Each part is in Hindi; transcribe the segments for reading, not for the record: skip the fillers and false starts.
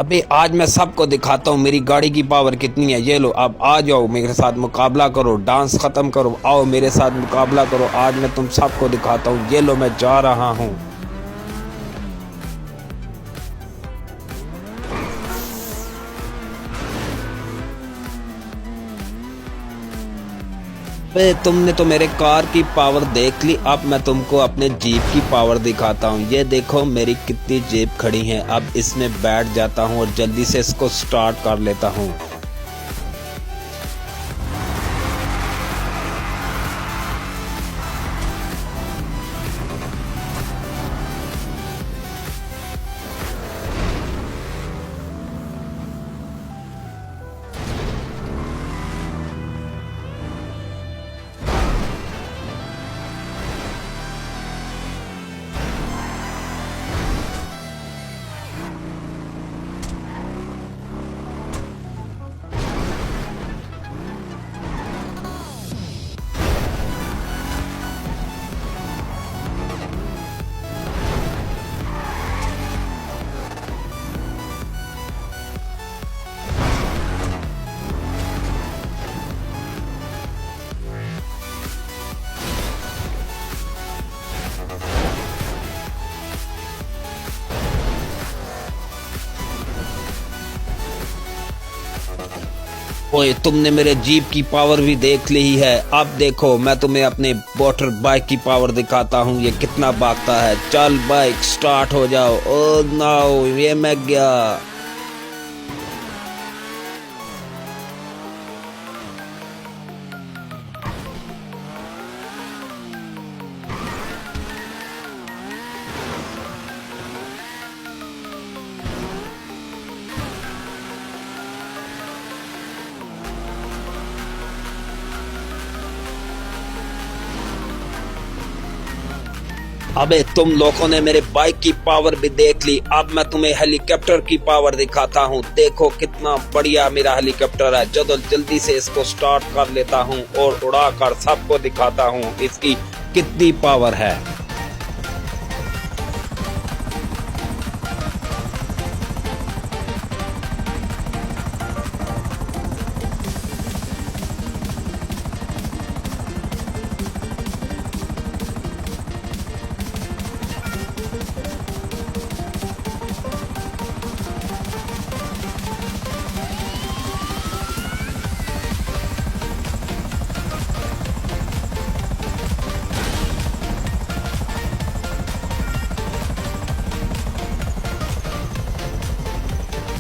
अबे आज मैं सबको दिखाता हूँ मेरी गाड़ी की पावर कितनी है। ये लो, अब आ जाओ मेरे साथ मुकाबला करो, डांस खत्म करो, आओ मेरे साथ मुकाबला करो। आज मैं तुम सबको दिखाता हूँ। ये लो, मैं जा रहा हूँ। बे तुमने तो मेरे कार की पावर देख ली, अब मैं तुमको अपने जीप की पावर दिखाता हूँ। ये देखो मेरी कितनी जीप खड़ी है। अब इसमें बैठ जाता हूँ और जल्दी से इसको स्टार्ट कर लेता हूँ। ओए तुमने मेरे जीप की पावर भी देख ली है। अब देखो मैं तुम्हें अपने मोटर बाइक की पावर दिखाता हूँ, ये कितना भागता है। चल बाइक स्टार्ट हो जाओ। ओ नो, ये मैं गया। अबे तुम लोगों ने मेरे बाइक की पावर भी देख ली, अब मैं तुम्हें हेलीकॉप्टर की पावर दिखाता हूँ। देखो कितना बढ़िया मेरा हेलीकॉप्टर है। जल्दी से इसको स्टार्ट कर लेता हूँ और उड़ाकर सबको दिखाता हूँ इसकी कितनी पावर है।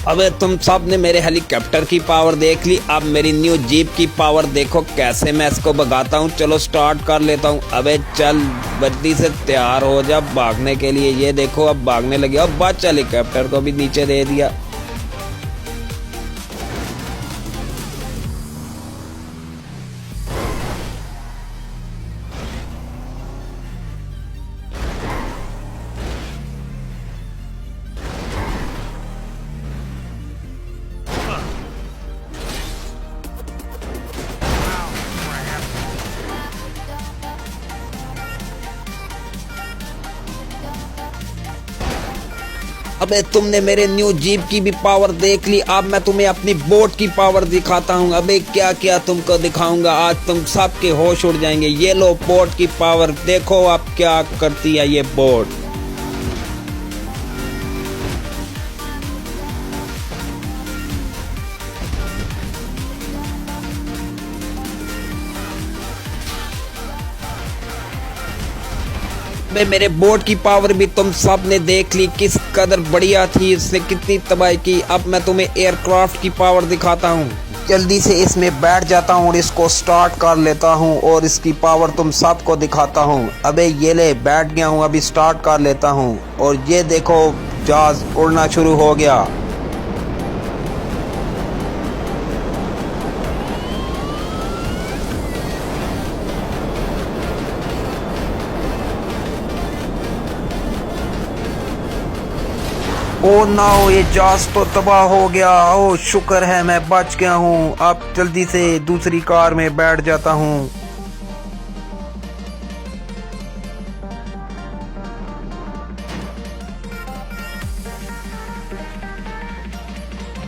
अबे तुम सब ने मेरे हेलीकॉप्टर की पावर देख ली, अब मेरी न्यू जीप की पावर देखो कैसे मैं इसको भगाता हूँ। चलो स्टार्ट कर लेता हूँ। अबे चल जल्दी से तैयार हो जा भागने के लिए। ये देखो अब भागने लगे। अब बच, हेलीकॉप्टर को भी नीचे दे दिया। अबे तुमने मेरे न्यू जीप की भी पावर देख ली, अब मैं तुम्हें अपनी बोट की पावर दिखाता हूँ। अबे क्या क्या तुमको दिखाऊंगा, आज तुम सबके होश उड़ जाएंगे। ये लो बोट की पावर, देखो अब क्या करती है ये बोट। बे मेरे बोट की पावर भी तुम सब ने देख ली, किस कदर बढ़िया थी, इसने कितनी तबाही की। अब मैं तुम्हें एयरक्राफ्ट की पावर दिखाता हूँ। जल्दी से इसमें बैठ जाता हूँ और इसको स्टार्ट कर लेता हूँ और इसकी पावर तुम सबको दिखाता हूँ। अबे ये ले बैठ गया हूँ, अभी स्टार्ट कर लेता हूँ और ये देखो जहाज उड़ना शुरू हो गया। ओ नो, ये जहाज तो तबाह हो गया। ओ शुक्र है मैं बच गया हूँ। अब जल्दी से दूसरी कार में बैठ जाता हूँ।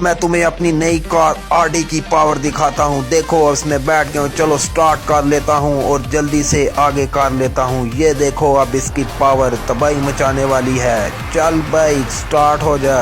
मैं तुम्हें अपनी नई कार आरडी की पावर दिखाता हूँ। देखो इसमें बैठ गया हूँ, चलो स्टार्ट कर लेता हूँ और जल्दी से आगे कर लेता हूँ। ये देखो अब इसकी पावर तबाही मचाने वाली है। चल बाइक स्टार्ट हो जा।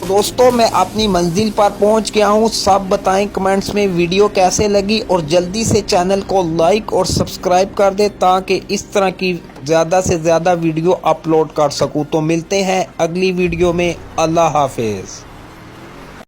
दोस्तों मैं अपनी मंजिल पर पहुंच गया हूं। सब बताएं कमेंट्स में वीडियो कैसे लगी और जल्दी से चैनल को लाइक और सब्सक्राइब कर दे ताकि इस तरह की ज़्यादा से ज़्यादा वीडियो अपलोड कर सकूं। तो मिलते हैं अगली वीडियो में। अल्लाह हाफिज़।